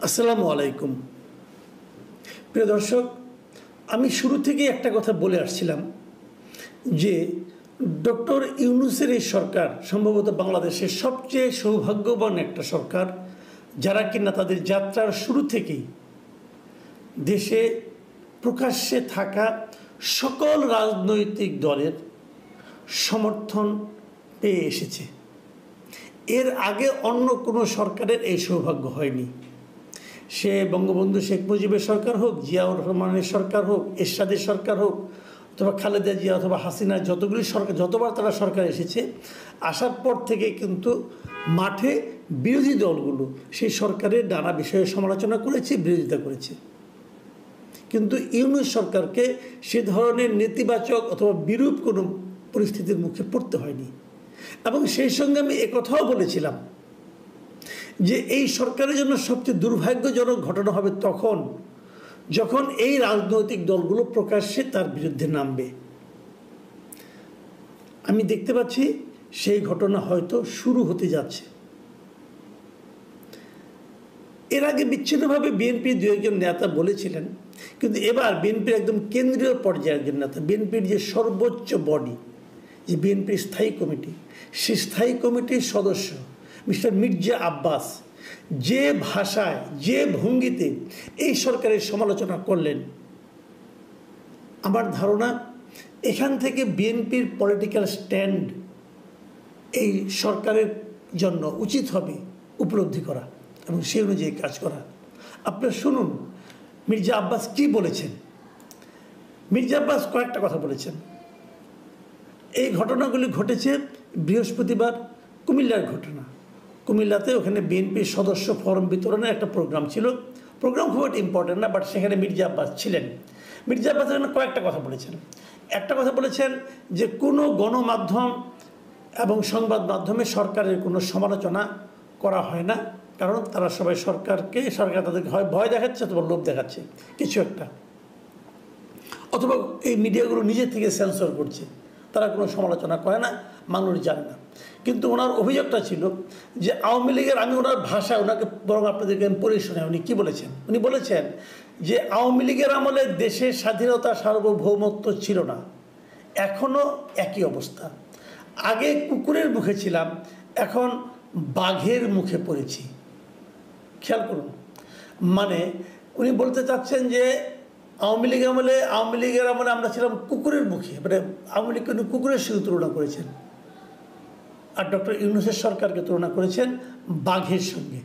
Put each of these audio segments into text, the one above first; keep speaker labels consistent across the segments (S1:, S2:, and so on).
S1: আসসালামু আলাইকুম। প্রিয় দর্শক, আমি শুরু থেকেই একটা কথা বলে আসছিলাম যে ডক্টর ইউনূসের এই সরকার সম্ভবত বাংলাদেশের সবচেয়ে সৌভাগ্যবান একটা সরকার, যারা কিনা তাদের যাত্রার শুরু থেকেই দেশে প্রকাশ্যে থাকা সকল রাজনৈতিক দলের সমর্থন পেয়ে এসেছে। এর আগে অন্য কোনো সরকারের এই সৌভাগ্য হয়নি। সে বঙ্গবন্ধু শেখ মুজিবের সরকার হোক, জিয়াউর রহমানের সরকার হোক, এরশাদের সরকার হোক, অথবা খালেদা জিয়া অথবা হাসিনার যতগুলি সরকার, যতবার তারা সরকার এসেছে, আসার পর থেকে কিন্তু মাঠে বিরোধী দলগুলো সেই সরকারের নানা বিষয়ে সমালোচনা করেছে, বিরোধিতা করেছে। কিন্তু ইউনূস সরকারকে সে ধরনের নেতিবাচক অথবা বিরূপ কোনো পরিস্থিতির মুখে পড়তে হয়নি। এবং সেই সঙ্গে আমি একথাও বলেছিলাম যে এই সরকারের জন্য সবচেয়ে দুর্ভাগ্যজনক ঘটনা হবে তখন যখন এই রাজনৈতিক দলগুলো প্রকাশ্যে তার বিরুদ্ধে নামবে। আমি দেখতে পাচ্ছি সেই ঘটনা হয়তো শুরু হতে যাচ্ছে। এর আগে বিচ্ছিন্নভাবে বিএনপির দু একজন নেতা বলেছিলেন, কিন্তু এবার বিএনপির একদম কেন্দ্রীয় পর্যায়ের একজন নেতা, বিএনপির যে সর্বোচ্চ বডি, যে বিএনপির স্থায়ী কমিটি, সেই স্থায়ী কমিটির সদস্য মিস্টার মির্জা আব্বাস যে ভাষায়, যে ভঙ্গিতে এই সরকারের সমালোচনা করলেন, আমার ধারণা এখান থেকে বিএনপির পলিটিক্যাল স্ট্যান্ড এই সরকারের জন্য উচিত হবে উপলব্ধি করা এবং সেই অনুযায়ী কাজ করা। আপনারা শুনুন মির্জা আব্বাস কি বলেছেন। মির্জা আব্বাস কয়েকটা কথা বলেছেন। এই ঘটনাগুলি ঘটেছে বৃহস্পতিবার, কুমিল্লার ঘটনা। কুমিল্লাতে ওখানে বিএনপির সদস্য ফরম বিতরণের একটা প্রোগ্রাম ছিল। প্রোগ্রাম খুব একটা ইম্পর্টেন্ট না, বাট সেখানে মির্জা আব্বাস ছিলেন। মির্জা আব্বাস এখানে কয়েকটা কথা বলেছেন। একটা কথা বলেছেন যে কোনো গণমাধ্যম এবং সংবাদ মাধ্যমে সরকারের কোনো সমালোচনা করা হয় না, কারণ তারা সবাই সরকার তাদেরকে হয় ভয় দেখাচ্ছে অথবা লোভ দেখাচ্ছে কিছু একটা, অথবা এই মিডিয়াগুলো নিজের থেকে সেন্সর করছে, তারা কোনো সমালোচনা করে না, মানুষ জানে না। কিন্তু ওনার অভিযোগটা ছিল যে আওয়ামী লীগের, আমি ওনার ভাষা ওনাকে বরং আপনাদেরকে আমি পড়ে শোনাই, উনি কী বলেছেন। উনি বলেছেন যে আওয়ামী লীগের আমলে দেশের স্বাধীনতা সার্বভৌমত্ব ছিল না, এখনও একই অবস্থা। আগে কুকুরের মুখে ছিলাম, এখন বাঘের মুখে পড়েছি। খেয়াল করুন, মানে উনি বলতে চাচ্ছেন যে আওয়ামী লীগের আমলে আমরা ছিলাম কুকুরের মুখে, মানে আওয়ামী লীগকে উনি কুকুরের সঙ্গে তুলনা করেছেন, আর ডক্টর ইউনূসের সরকারকে তুলনা করেছেন বাঘের সঙ্গে।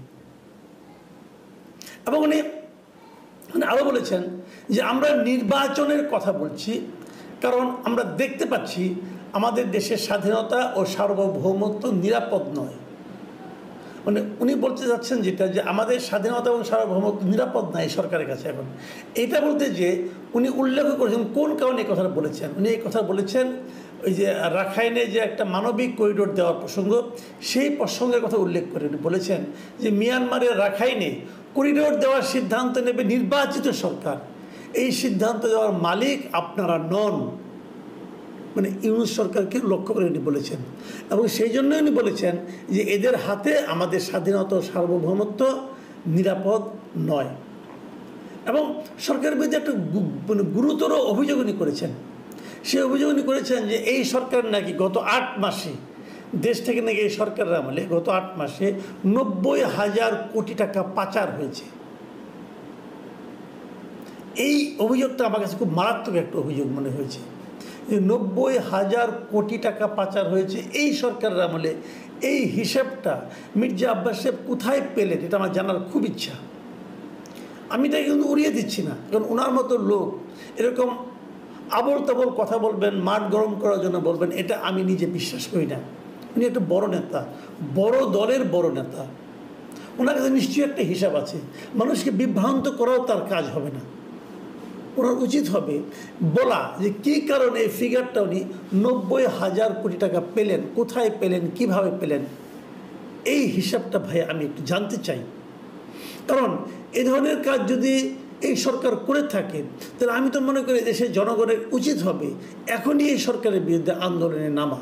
S1: এবং উনি আরও বলেছেন যে আমরা নির্বাচনের কথা বলছি, কারণ আমরা দেখতে পাচ্ছি আমাদের দেশের স্বাধীনতা ও সার্বভৌমত্ব নিরাপদ নয়। মানে উনি বলতে যাচ্ছেন যেটা, যে আমাদের স্বাধীনতা এবং সার্বভৌমত্ব নিরাপদ নয় এই সরকারের কাছে এখন। এটা বলতে যে উনি উল্লেখ করেছেন কোন কারণে এই কথাটা বলেছেন। উনি এই কথা বলেছেন ওই যে রাখাইনে যে একটা মানবিক করিডোর দেওয়ার প্রসঙ্গ, সেই প্রসঙ্গের কথা উল্লেখ করে উনি বলেছেন যে মিয়ানমারের রাখাইনে করিডোর দেওয়ার সিদ্ধান্ত নেবে নির্বাচিত সরকার, এই সিদ্ধান্ত দেওয়ার মালিক আপনারা নন। মানে ইউনূস সরকারকে লক্ষ্য করে উনি বলেছেন, এবং সেই জন্য উনি বলেছেন যে এদের হাতে আমাদের স্বাধীনতা ও সার্বভৌমত্ব নিরাপদ নয়। এবং সরকারের বিরুদ্ধে একটা মানে গুরুতর অভিযোগ উনি করেছেন। সেই অভিযোগ উনি করেছেন যে এই সরকার নাকি গত 8 মাসে দেশ থেকে নাকি এই সরকারের আমলে গত 8 মাসে 90,000 কোটি টাকা পাচার হয়েছে। এই অভিযোগটা আমার কাছে খুব মারাত্মক একটা অভিযোগ মনে হয়েছে যে 90,000 কোটি টাকা পাচার হয়েছে এই সরকারের আমলে। এই হিসাবটা মির্জা আব্বাস সাহেব কোথায় পেলেন, এটা আমার জানার খুব ইচ্ছা। আমি তাকে কিন্তু উড়িয়ে দিচ্ছি না, কারণ ওনার মতো লোক এরকম আবল তাবল কথা বলবেন, মাঠ গরম করার জন্য বলবেন, এটা আমি নিজে বিশ্বাস করি না। উনি একটা বড় নেতা, বড় দলের বড় নেতা, ওনার কাছে নিশ্চয়ই একটা হিসাব আছে। মানুষকে বিভ্রান্ত করাও তার কাজ হবে না। ওনার উচিত হবে বলা যে কী কারণে এই ফিগারটা উনি 90,000 কোটি টাকা পেলেন, কোথায় পেলেন, কিভাবে পেলেন। এই হিসাবটা ভাই আমি একটু জানতে চাই, কারণ এ ধরনের কাজ যদি এই সরকার করে থাকে তাহলে আমি তো মনে করি দেশের জনগণের উচিত হবে এখনই এই সরকারের বিরুদ্ধে আন্দোলনে নামা,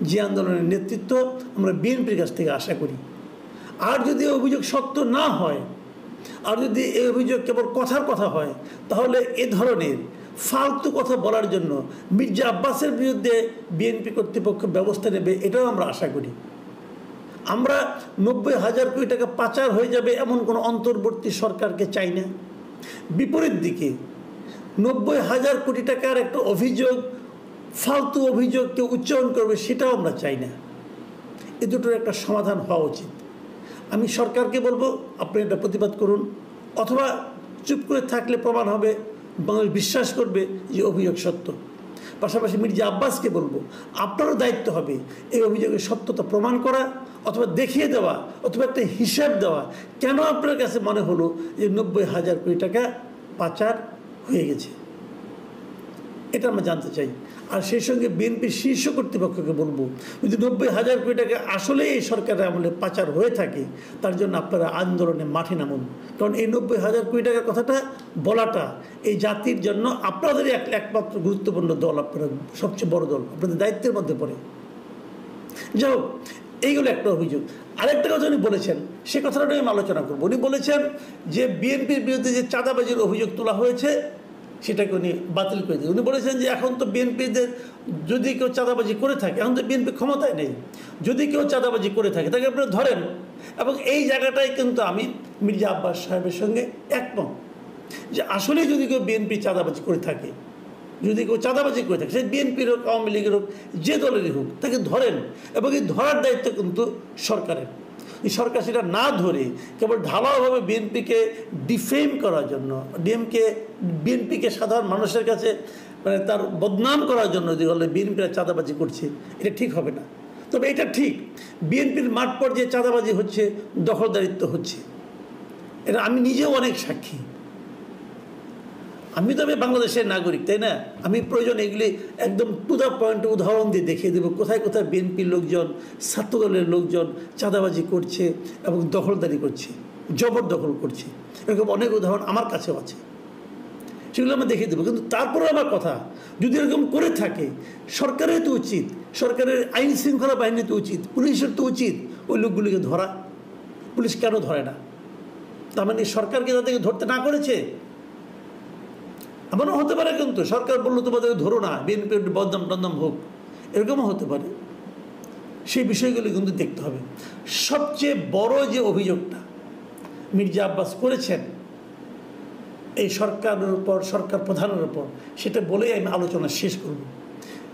S1: যে আন্দোলনের নেতৃত্ব আমরা বিএনপির কাছ থেকে আশা করি। আর যদি অভিযোগ সত্য না হয়, আর যদি এই অভিযোগ কেবল কথার কথা হয়, তাহলে এ ধরনের ফালতু কথা বলার জন্য মির্জা আব্বাসের বিরুদ্ধে বিএনপি কর্তৃপক্ষ ব্যবস্থা নেবে, এটাও আমরা আশা করি। আমরা 90,000 কোটি টাকা পাচার হয়ে যাবে এমন কোনো অন্তর্বর্তী সরকারকে চাই না। বিপরীত দিকে 90,000 কোটি টাকার একটা অভিযোগ, ফালতু অভিযোগ কেউ উচ্চারণ করবে, সেটাও আমরা চাই না। এ দুটোর একটা সমাধান হওয়া উচিত। আমি সরকারকে বলবো, আপনি এটা প্রতিবাদ করুন, অথবা চুপ করে থাকলে প্রমাণ হবে, বাংলাদেশ বিশ্বাস করবে যে অভিযোগ সত্য। পাশাপাশি মির্জা আব্বাসকে বলবো, আপনারও দায়িত্ব হবে এই অভিযোগের সত্যতা প্রমাণ করা, অথবা দেখিয়ে দেওয়া, অথবা একটা হিসাব দেওয়া, কেন আপনার কাছে মনে হলো যে 90,000 কোটি টাকা পাচার হয়ে গেছে, এটা আমরা জানতে চাই। আর সেই সঙ্গে বিএনপির শীর্ষ কর্তৃপক্ষকে বলবো, যদি 90,000 কোটি টাকা আসলে এই সরকারের আমলে পাচার হয়ে থাকে, তার জন্য আপনারা আন্দোলনে মাঠে নামুন। কারণ এই 90,000 কোটি টাকার কথাটা বলাটা এই জাতির জন্য আপনাদেরই একমাত্র গুরুত্বপূর্ণ দল, আপনারা সবচেয়ে বড় দল, আপনাদের দায়িত্বের মধ্যে পড়ে। যাই হোক, এইগুলো একটা অভিযোগ। আরেকটা কথা উনি বলেছেন, সে কথাটা আমি আলোচনা করবো। উনি বলেছেন যে বিএনপির বিরুদ্ধে যে চাঁদাবাজির অভিযোগ তোলা হয়েছে সেটাকে উনি বাতিল করে দিন। উনি বলেছেন যে এখন তো বিএনপিদের যদি কেউ চাঁদাবাজি করে থাকে, এখন তো বিএনপি ক্ষমতায় নেই, যদি কেউ চাঁদাবাজি করে থাকে তাকে আপনারা ধরেন। এবং এই জায়গাটাই কিন্তু আমি মির্জা আব্বাস সাহেবের সঙ্গে একমত, যে আসলে যদি কেউ বিএনপি চাঁদাবাজি করে থাকে, যদি কেউ চাঁদাবাজি করে থাকে, সে বিএনপির হোক, আওয়ামী লীগের হোক, যে দলেরই হোক, তাকে ধরেন। এবং এই ধরার দায়িত্ব কিন্তু সরকারের। এই সরকার সেটা না ধরে কেবল ঢালাওভাবে বিএনপিকে ডিফেম করার জন্য, বিএনপিকে সাধারণ মানুষের কাছে মানে তার বদনাম করার জন্য যে বলে বিএনপিরা চাঁদাবাজি করছে, এটা ঠিক হবে না। তবে এটা ঠিক, বিএনপির মাঠ পর্যায়ে চাঁদাবাজি হচ্ছে, দখলদারিত্ব হচ্ছে, এটা আমি নিজেও অনেক সাক্ষী। আমি তো বাংলাদেশের নাগরিক, তাই না? আমি প্রয়োজন এগুলি একদম টু দ্য পয়েন্টে উদাহরণ দিয়ে দেখিয়ে দেবো কোথায় কোথায় বিএনপির লোকজন, ছাত্রদলের লোকজন চাঁদাবাজি করছে এবং দখলদারি করছে, জবরদখল করছে। এরকম অনেক উদাহরণ আমার কাছেও আছে, সেগুলো আমরা দেখিয়ে দেবো। কিন্তু তারপরে আমার কথা, যদি এরকম করে থাকে, সরকারের তো উচিত, সরকারের আইন শৃঙ্খলা বাহিনীর তো উচিত, পুলিশের তো উচিত ওই লোকগুলিকে ধরা। পুলিশ কেন ধরে না? তার মানে সরকারকে তাদেরকে ধরতে না করেছে? এমনও হতে পারে কিন্তু সরকার বললো তোমাদেরকে ধরো না, বিএনপির বদনাম টদনাম হোক, এরকমও হতে পারে। সেই বিষয়গুলি কিন্তু দেখতে হবে। সবচেয়ে বড় যে অভিযোগটা মির্জা আব্বাস করেছেন এই সরকারের উপর, সরকার প্রধানের উপর, সেটা বলেই আমি আলোচনা শেষ করব।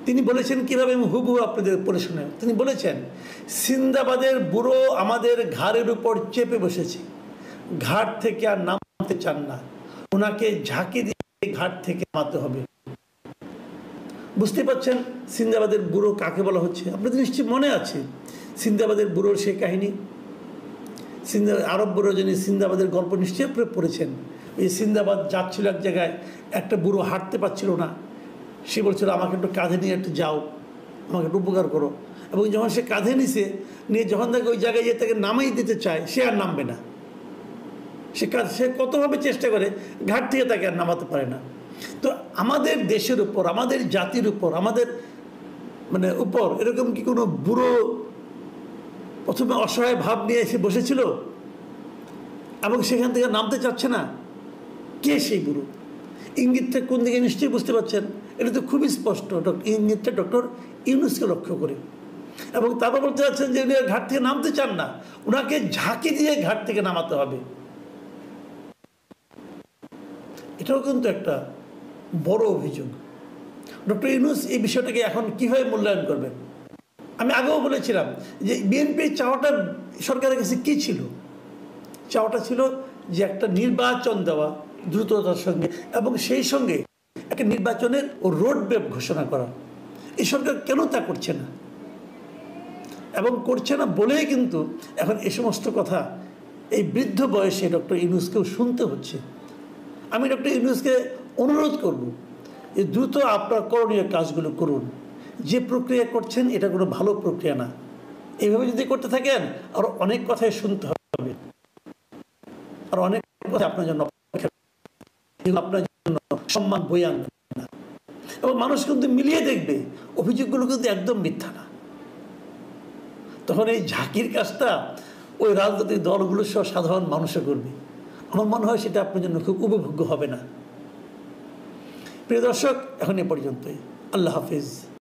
S1: তিনি বলেছেন কীভাবে, আমি হুবহু আপনাদের পড়ে শোনাই। তিনি বলেছেন, সিন্দাবাদের বুড়ো আমাদের ঘাড়ের উপর চেপে বসেছে, ঘাট থেকে আর নামতে চান না, ওনাকে ঝাঁকি দিয়ে ঘাট থেকে নামাতে হবে। বুঝতে পারছেন সিন্দাবাদের বুড়ো কাকে বলা হচ্ছে? আপনাদের নিশ্চয়ই মনে আছে সিন্দাবাদের বুড়োর সেই কাহিনী। আরব বুড়ো যিনি সিন্দাবাদের গল্প নিশ্চয়ই আপনি পড়েছেন। এই সিন্দাবাদ যাচ্ছিল এক জায়গায়, একটা বুড়ো হাঁটতে পারছিল না, সে বলছিল আমাকে একটু কাঁধে নিয়ে একটু যাও, আমাকে একটু উপকার করো। এবং যখন সে কাঁধে নিয়ে যখন তাকে ওই জায়গায় গিয়ে তাকে নামাই দিতে চায়, সে আর নামবে না। সে কতভাবে চেষ্টা করে, ঘাট থেকে তাকে আর নামাতে পারে না। তো আমাদের দেশের উপর, আমাদের জাতির উপর, আমাদের মানে উপর এরকম কি কোনো বুড়ো প্রথমে অসহায় ভাব নিয়ে এসে বসেছিল এবং সেখান থেকে নামতে চাচ্ছে না? কে সেই বুড়ো? ইঙ্গিতটা কোন দিকে নিশ্চয়ই বুঝতে পারছেন। এটা তো খুবই স্পষ্ট, ইঙ্গিতটা ডক্টর ইউনূসকে লক্ষ্য করে। এবং তারপর বলতে চাচ্ছেন যে উনি ঘাট থেকে নামতে চান না, ওনাকে ঝাঁকি দিয়ে ঘাট থেকে নামাতে হবে। এটাও কিন্তু একটা বড় অভিযোগ। ডক্টর ইউনূস এই বিষয়টাকে এখন কীভাবে মূল্যায়ন করবেন? আমি আগেও বলেছিলাম যে বিএনপির চাওয়াটা সরকারের কাছে কী ছিল? চাওয়াটা ছিল যে একটা নির্বাচন দেওয়া দ্রুততার সঙ্গে, এবং সেই সঙ্গে একটা নির্বাচনের রোড ম্যাপ ঘোষণা করা। এই সরকার কেন তা করছে না? এবং করছে না বলেই কিন্তু এখন এই সমস্ত কথা এই বৃদ্ধ বয়সে ডক্টর ইউনূসকেও শুনতে হচ্ছে। আমি ডক্টর ইউনূসকে অনুরোধ করব যে দ্রুত আপনার করণীয় কাজগুলো করুন। যে প্রক্রিয়া করছেন এটা কোনো ভালো প্রক্রিয়া না। এইভাবে যদি করতে থাকেন আরও অনেক কথাই শুনতে হবে, আর অনেক কথা আপনার জন্য আপনার জন্য সম্মান বয়ে আনবে না। এবং মানুষ কিন্তু মিলিয়ে দেখবে অভিযোগগুলো কিন্তু একদম মিথ্যা না। তখন এই ঝাঁকির কাজটা ওই রাজনৈতিক দলগুলোর সহ সাধারণ মানুষও করবে। আমার মনে হয় সেটা আপনার জন্য খুব উপভোগ্য হবে না। প্রিয় দর্শক, এখন এ পর্যন্তই। আল্লাহ হাফিজ।